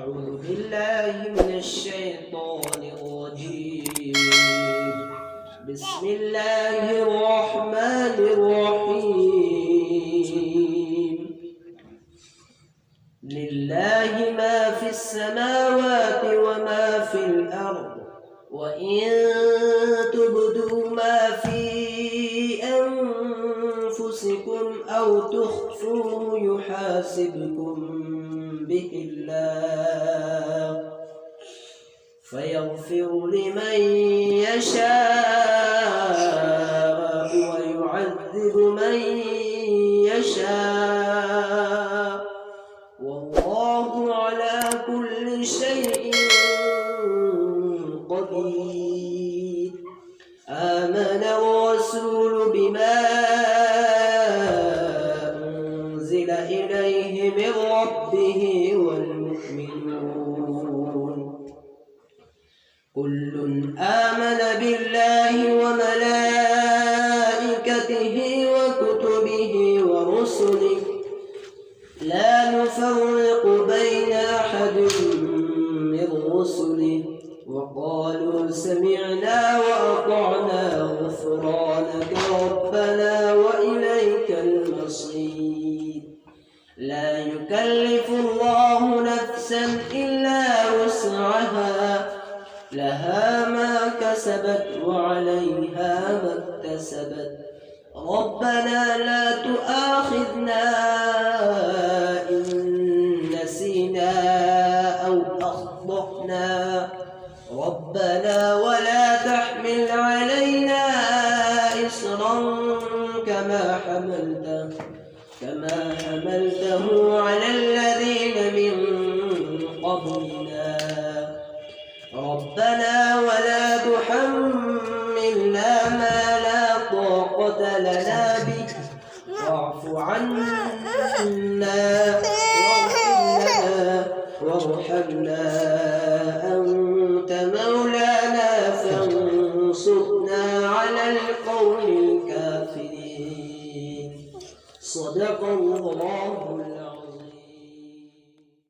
أعوذ بالله من الشيطان الرجيم. بسم الله الرحمن الرحيم. لله ما في السماوات وما في الأرض، وإن تبدوا ما في أنفسكم أو تخفوه يحاسبكم به الله، فيغفر لمن يشاء ويعذب من يشاء، والله على كل شيء قدير. آمن الرسول بما أنزل إليه من ربه والمؤمنون كل آمن بالله وملائكته وكتبه ورسله لا نفرق بين أحد من رسله، وقالوا سمعنا وأطعنا غفرانك ربنا وإليك المصير. لا يكلف الله نفسا إلا وسعها، لها ما كسبت وعليها ما اكتسبت. ربنا لا تؤاخذنا إن نسينا أو أخطأنا، ربنا ولا تحمل علينا إصرا كما حملته على الذين من قبلنا، ربنا ولا تحملنا ما لا طاقة لنا به، واعف عنا وارحمنا أنت مولانا فانصرنا على القوم الكافرين. صدق الله العظيم.